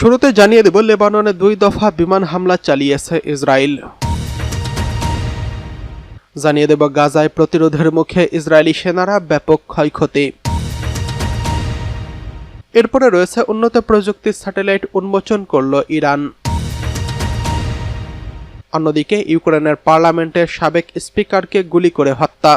শুরুতে জানিয়ে দেব, লেবাননে 2 দফা বিমান হামলা চালিয়েছে ইসরায়েল। জানিয়ে দেব, গাজায় প্রতিরোধের মুখে ইসরায়েলি সেনারা ব্যাপক ক্ষয়ক্ষতি। এরপরে রয়েছে উন্নত প্রযুক্তির স্যাটেলাইট উন্মোচন করল ইরান। অন্যদিকে ইউক্রেনের পার্লামেন্টের সাবেক স্পিকারকে গুলি করে হত্যা।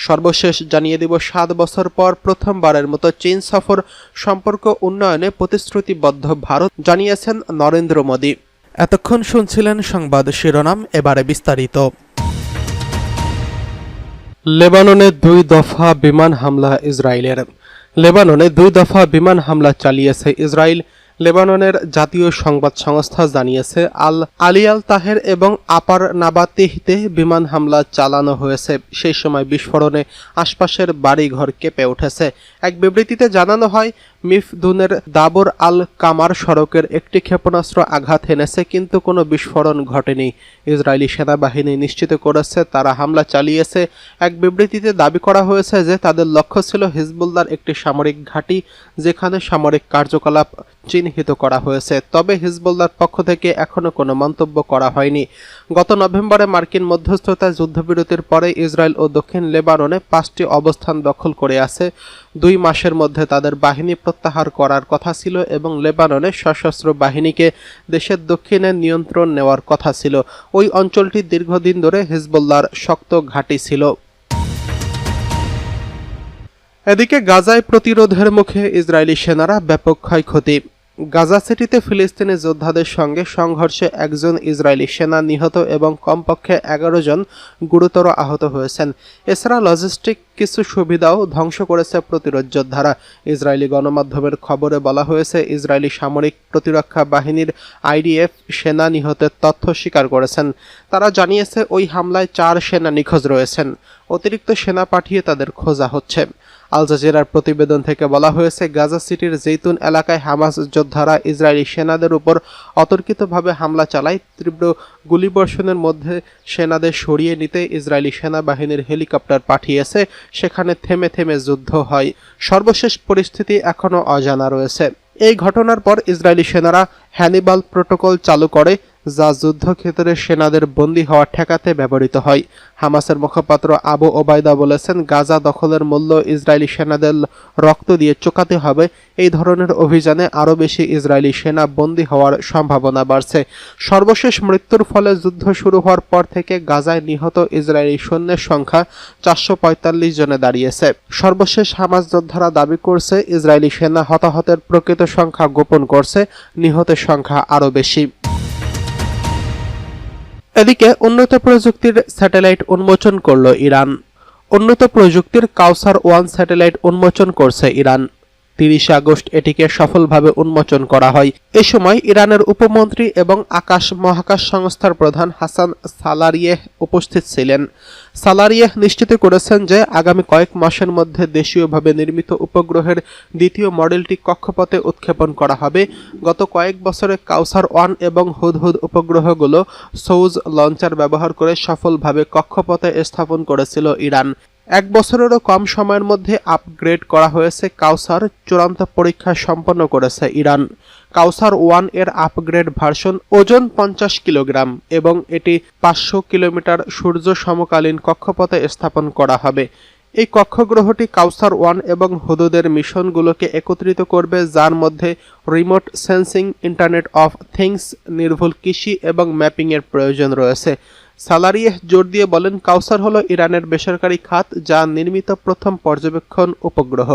সর্বশেষ জানিয়ে দেব, 7 বছর পর প্রথমবারের মতো চীন সফর, সম্পর্ক উন্নয়নে প্রতিশ্রুতিবদ্ধ ভারত, জানিয়েছেন নরেন্দ্র মোদী। এতক্ষণ শুনছিলেন সংবাদ শিরোনাম, এবারে বিস্তারিত। লেবাননে 2 দফা বিমান হামলা ইসরায়েলের। লেবাননে 2 দফা বিমান হামলা চালিয়েছে ইসরায়েল। লেবাননের জাতীয় সংবাদ সংস্থা জানিয়েছে, আল আলিয়াল তাহের এবং আপার নাবাতিহতে বিমান হামলা চালানো হয়েছে। সেই সময় বিস্ফোরণে আশপাশের বাড়িঘর কেঁপে উঠেছে। এক বিবৃতিতে জানানো হয়, মিফদুনের দাবর আল কামার সড়কের একটি ক্ষেপণাস্ত্র আঘাত এনেছে, কিন্তু কোনো বিস্ফোরণ ঘটেনি। ইসরায়েলি সেনাবাহিনী নিশ্চিত করেছে তারা হামলা চালিয়েছে। এক বিবৃতিতে দাবি করা হয়েছে যে তাদের লক্ষ্য ছিল হিজবুল্লাহর একটি সামরিক ঘাঁটি, যেখানে সামরিক কার্যকলাপ চিহ্নিত করা হয়েছে। তবে হিজবুল্লাহর পক্ষ থেকে এখনো কোনো মন্তব্য করা হয়নি। গত নভেম্বরে মার্কিন মধ্যস্থতায় যুদ্ধবিরতির পরে ইসরায়েল ও দক্ষিণ লেবাননে 5টি অবস্থান দখল করে আছে। 2 মাসের মধ্যে তাদের বাহিনী প্রত্যাহার করার কথা ছিল এবং লেবাননের সশস্ত্র বাহিনীকে দেশের দক্ষিণে নিয়ন্ত্রণ নেওয়ার কথা ছিল। ওই অঞ্চলটি দীর্ঘদিন ধরে হিজবুল্লাহর শক্ত ঘাঁটি ছিল। এদিকে গাজায় প্রতিরোধের মুখে ইসরায়েলি সেনারা ব্যাপক ক্ষয়ক্ষতি। গাজা সিটিতে ফিলিস্তিনি যোদ্ধাদের সঙ্গে সংঘর্ষে 1 জন ইসরায়েলি সেনা নিহত এবং কমপক্ষে 11 জন গুরুতর আহত হয়েছেন। এছাড়া লজিস্টিক কিছু সুবিধাও ধ্বংস করেছে প্রতিরোধ যোদ্ধারা। ইসরায়েলি গণমাধ্যমের খবরে বলা হয়েছে, ইসরায়েলি সামরিক প্রতিরক্ষা বাহিনীর IDF সেনা নিহতের তথ্য স্বীকার করেছেন। তারা জানিয়েছে, ওই হামলায় 4 সেনা নিখোঁজ রয়েছেন। অতিরিক্ত সেনা পাঠিয়ে তাদের খোঁজা হচ্ছে। আল জাজিরার প্রতিবেদন থেকে বলা হয়েছে, গাজা সিটির জেইতুন এলাকায় হামাস যোদ্ধারা ইসরায়েলি সেনাদের উপর অতর্কিতভাবে হামলা চালায়। তীব্র গুলিবর্ষণের মধ্যে সেনাদের সরিয়ে নিতে ইসরায়েলি সেনাবাহিনীর হেলিকপ্টার পাঠিয়েছে। সেখানে থেমে থেমে যুদ্ধ হয়। সর্বশেষ পরিস্থিতি এখনও অজানা রয়েছে। এই ঘটনার পর ইসরায়েলি সেনারা হ্যানিবাল প্রোটোকল চালু করে, যা যুদ্ধক্ষেত্রে সেনাদের বন্দী হওয়া ঠেকাতে ব্যবহৃত হয়। হামাসের মুখপাত্র আবু ওবায়দা বলেছেন, গাজা দখলের মূল্য ইসরায়েলি সেনাদের রক্ত দিয়ে চুকাতে হবে। এই ধরনের অভিযানে আরও বেশি ইসরায়েলি সেনা বন্দী হওয়ার সম্ভাবনা বাড়ছে। সর্বশেষ মৃত্যুর ফলে যুদ্ধ শুরু হওয়ার পর থেকে গাজায় নিহত ইসরায়েলি সৈন্যের সংখ্যা 445 জনে দাঁড়িয়েছে। সর্বশেষ হামাস যোদ্ধারা দাবি করছে, ইসরায়েলি সেনা হতাহতের প্রকৃত সংখ্যা গোপন করছে, নিহতের সংখ্যা আরও বেশি। এদিকে উন্নত প্রযুক্তির স্যাটেলাইট উন্মোচন করল ইরান। উন্নত প্রযুক্তির কাউসার 1 স্যাটেলাইট উন্মোচন করছে ইরান। 30 আগস্ট এটিকে সফলভাবে উন্মোচন করা হয়। এ সময় ইরানের উপমন্ত্রী এবং আকাশ মহাকাশ সংস্থার প্রধান হাসান সালারিয়েহ উপস্থিত ছিলেন। সালারিয়েহ নিশ্চিত করেছেন যে আগামী কয়েক মাসের মধ্যে দেশীয়ভাবে নির্মিত উপগ্রহের দ্বিতীয় মডেলটি কক্ষপথে উৎক্ষেপণ করা হবে। গত কয়েক বছরে কাউসার 1 এবং হুদহুদ উপগ্রহগুলো সৌজ লঞ্চার ব্যবহার করে সফলভাবে কক্ষপথে স্থাপন করেছিল ইরান। 1 বছরেরও কম সময়ের মধ্যে আপগ্রেড করা হয়েছে কাউসার। চূড়ান্ত পরীক্ষা সম্পন্ন করেছে ইরান। কাউসার 1 এর আপগ্রেড ভার্সন ওজন 50 কিলোগ্রাম এবং এটি 500 কিলোমিটার সূর্য সমকালীন কক্ষপথে স্থাপন করা হবে। এই কক্ষগ্রহটি কাউসার 1 এবং হুদুদের মিশনগুলোকে একত্রিত করবে, যার মধ্যে remote sensing, internet of things, নির্ভুল কৃষি এবং ম্যাপিংয়ের প্রয়োজন রয়েছে। সালারিয়েহ জোর দিয়ে বলেন, কাউসার হলো ইরানের বেসরকারি খাত যা নির্মিত প্রথম পর্যবেক্ষণ উপগ্রহ।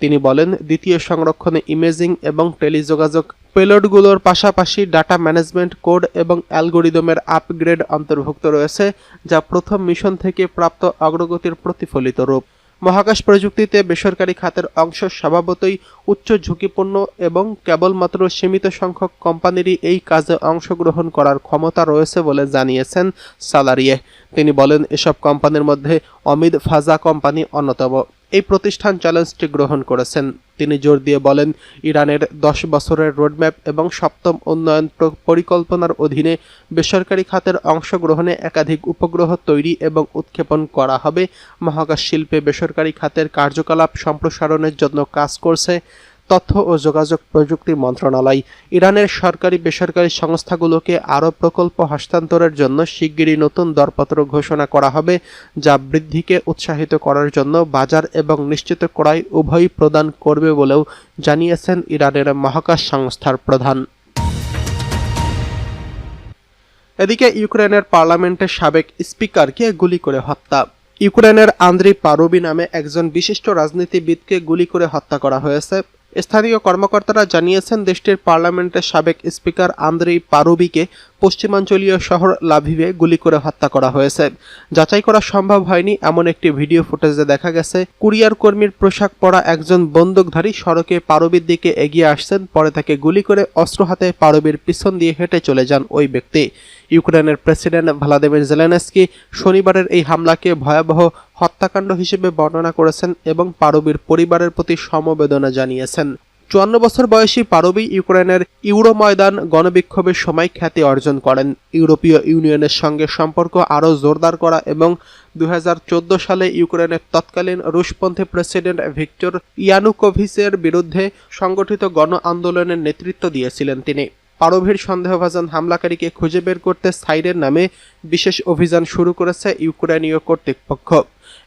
তিনি বলেন, দ্বিতীয় সংরক্ষণে ইমেজিং এবং টেলিযোগাযোগ পেলোডগুলোর পাশাপাশি ডাটা ম্যানেজমেন্ট কোড এবং অ্যালগোরিদমের আপগ্রেড অন্তর্ভুক্ত রয়েছে, যা প্রথম মিশন থেকে প্রাপ্ত অগ্রগতির প্রতিফলিত রূপ। মহাকাশ প্রযুক্তিতে বেসরকারি খাতের অংশ স্বভাবতই উচ্চ ঝুঁকিপূর্ণ এবং কেবলমাত্র সীমিত সংখ্যক কোম্পানিরই এই কাজে অংশগ্রহণ করার ক্ষমতা রয়েছে বলে জানিয়েছেন সালারিয়েহ। তিনি বলেন, এসব কোম্পানির মধ্যে অমিদ ফাজা কোম্পানি অন্যতম। এই প্রতিষ্ঠান চ্যালেঞ্জটি গ্রহণ করেছেন। তিনি জোর দিয়ে বলেন, ইরানের 10 বছরের রোডম্যাপ এবং 7ম উন্নয়ন পরিকল্পনার অধীনে বেসরকারি খাতের অংশগ্রহণে একাধিক উপগ্রহ তৈরি এবং উৎক্ষেপণ করা হবে। মহাকাশ শিল্পে বেসরকারি খাতের কার্যকলাপ সম্প্রসারণের জন্য কাজ করছে। তথ্য ও যোগাযোগ প্রযুক্তি মন্ত্রণালয়। ইরানের সরকারি বেসরকারি সংস্থাগুলোকে আরও প্রকল্প হস্তান্তরের জন্য শিগগিরই নতুন দরপত্র ঘোষণা করা হবে, যা বৃদ্ধিকে উৎসাহিত করার জন্য বাজার এবং নিশ্চিত ক্রয় উভয়ই প্রদান করবে বলেও জানিয়েছেন ইরানের মহাকাশ সংস্থার প্রধান। এদিকে ইউক্রেনের পার্লামেন্টের সাবেক স্পিকারকে গুলি করে হত্যা। ইউক্রেনের আন্দ্রি পারুবি নামে একজন বিশিষ্ট রাজনীতিবিদকে গুলি করে হত্যা করা হয়েছে। স্থানীয় কর্মকর্তারা জানিয়েছেন দেশটির পার্লামেন্টের সাবেক স্পিকার আন্দ্রি পারুবিকে পশ্চিমাঞ্চলীয় শহর লাভিভে গুলি করে হত্যা করা হয়েছে। যাচাই করা সম্ভব হয়নি এমন একটি ভিডিও ফুটেজে দেখা গেছে কুরিয়ার কর্মীর পোশাক পরা একজন বন্দুকধারী সড়কে পারুবির দিকে এগিয়ে আসছেন, পরে তাকে গুলি করে অস্ত্র হাতে পারুবির পিছন দিয়ে হেঁটে চলে যান ওই ব্যক্তি। ইউক্রেনের প্রেসিডেন্ট ভ্লাদিমির জেলেনস্কি শনিবারের এই হামলাকে ভয়াবহ হত্যাকাণ্ড হিসেবে বর্ণনা করেছেন এবং পারুবির পরিবারের প্রতি সমবেদনা জানিয়েছেন। 54 বছর বয়সী পারুবি ইউক্রেনের ইউরোময়দান গণবিক্ষোভের সময় খ্যাতি অর্জন করেন। ইউরোপীয় ইউনিয়নের সঙ্গে সম্পর্ক আরও জোরদার করা এবং 2014 সালে ইউক্রেনের তৎকালীন রুশপন্থী প্রেসিডেন্ট ভিক্টর ইয়ানুকোভিচের বিরুদ্ধে সংগঠিত গণ আন্দোলনের নেতৃত্ব দিয়েছিলেন তিনি। পারুবির সন্দেহভাজন হামলাকারীকে খুঁজে বের করতে সাইরেন নামে বিশেষ অভিযান শুরু করেছে ইউক্রেনীয় কর্তৃপক্ষ।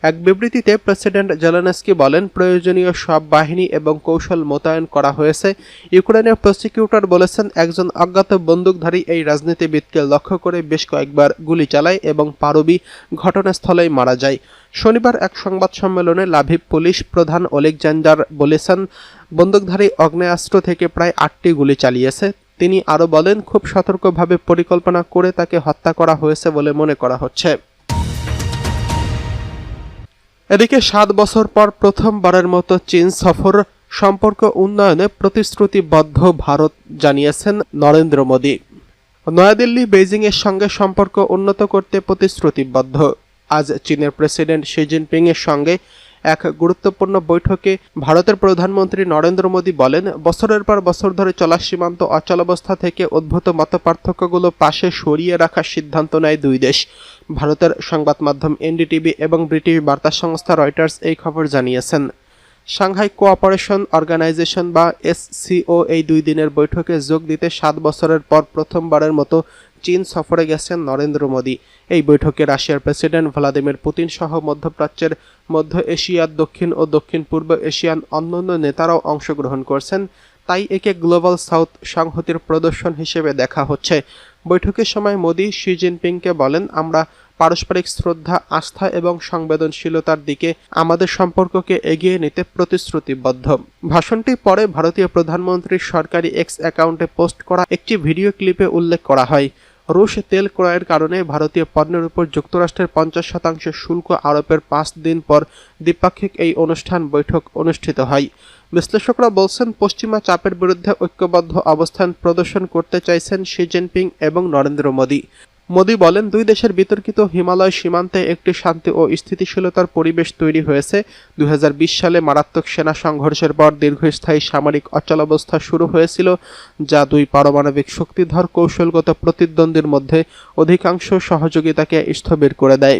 এক বিবৃতিতে প্রেসিডেন্ট জেলেনস্কি বলেন, প্রয়োজনীয় সব বাহিনী এবং কৌশল মোতায়েন করা হয়েছে। ইউক্রেনের প্রসিকিউটর বলেছেন, একজন অজ্ঞাত বন্দুকধারী এই রাজনীতিবিদকে লক্ষ্য করে বেশ কয়েকবার গুলি চালায় এবং পারুবি ঘটনাস্থলেই মারা যায়। শনিবার এক সংবাদ সম্মেলনে লাভিভ পুলিশ প্রধান ওলেকজান্ডার বলেছেন, বন্দুকধারী আগ্নেয়াস্ত্র থেকে প্রায় 8টি গুলি চালিয়েছে। তিনি আরও বলেন, খুব সতর্কভাবে পরিকল্পনা করে তাকে হত্যা করা হয়েছে বলে মনে করা হচ্ছে। এদিকে 7 বছর পর প্রথমবারের মতো চীন সফর, সম্পর্ক উন্নয়নে প্রতিশ্রুতিবদ্ধ ভারত, জানিয়েছেন নরেন্দ্র মোদী। নয়াদিল্লি বেইজিংয়ের সঙ্গে সম্পর্ক উন্নত করতে প্রতিশ্রুতিবদ্ধ। আজ চীনের প্রেসিডেন্ট শি জিনপিংয়ের সঙ্গে এক গুরুত্বপূর্ণ বৈঠকে ভারতের প্রধানমন্ত্রী নরেন্দ্র মোদী বলেন, বছরের পর বছর ধরে চলা সীমান্ত অচলাবস্থা থেকে উদ্ভূত মতপার্থক্যগুলো পাশে সরিয়ে রাখার সিদ্ধান্ত নেয় দুই দেশ। ভারতের সংবাদ মাধ্যম এনডিটিভি এবং ব্রিটিশ বার্তা সংস্থা রয়টার্স এই খবর জানিয়েছেন। সাংহাই কোঅপারেশন অর্গানাইজেশন বা এসসিও এই 2 দিনের বৈঠকে যোগ দিতে 7 বছরের পর প্রথমবারের মতো চীন সফরে গেছেন নরেন্দ্র মোদী। এই বৈঠকে রাশিয়ার প্রেসিডেন্ট ভ্লাদিমির পুতিন সহ মধ্যপ্রাচ্যের, মধ্য এশিয়ার, দক্ষিণ ও দক্ষিণ পূর্ব এশিয়ান অন্যান্য নেতারাও অংশগ্রহণ করছেন। তাই একে গ্লোবাল সাউথ সংহতির প্রদর্শন হিসেবে দেখা হচ্ছে। বৈঠকের সময় মোদী শি জিনপিংকে বলেন, আমরা পারস্পরিক শ্রদ্ধা, আস্থা এবং সংবেদনশীলতার দিকে আমাদের সম্পর্ককে এগিয়ে নিতে প্রতিশ্রুতিবদ্ধ। ভাষণটি পরে ভারতীয় প্রধানমন্ত্রীর সরকারি এক্স অ্যাকাউন্টে পোস্ট করা একটি ভিডিও ক্লিপে উল্লেখ করা হয়। রুশ তেল ক্রয়ের কারণে ভারতীয় পণ্যের উপর যুক্তরাষ্ট্রের 50% শুল্ক আরোপের 5 দিন পর দ্বিপাক্ষিক এই বৈঠক অনুষ্ঠিত হয়। বিশ্লেষকরা বলছেন, পশ্চিমা চাপের বিরুদ্ধে ঐক্যবদ্ধ অবস্থান প্রদর্শন করতে চাইছেন শি জিনপিং এবং নরেন্দ্র মোদী। মোদী বলেন, দুই দেশের বিতর্কিত হিমালয় সীমান্তে একটি শান্তি ও স্থিতিশীলতার পরিবেশ তৈরি হয়েছে। 2020 সালে মারাত্মক সেনা সংঘর্ষের পর দীর্ঘস্থায়ী সামরিক অচলাবস্থা শুরু হয়েছিল, যা দুই পারমাণবিক শক্তিধর কৌশলগত প্রতিদ্বন্দ্বীর মধ্যে অধিকাংশ সহযোগিতাকে স্থবির করে দেয়।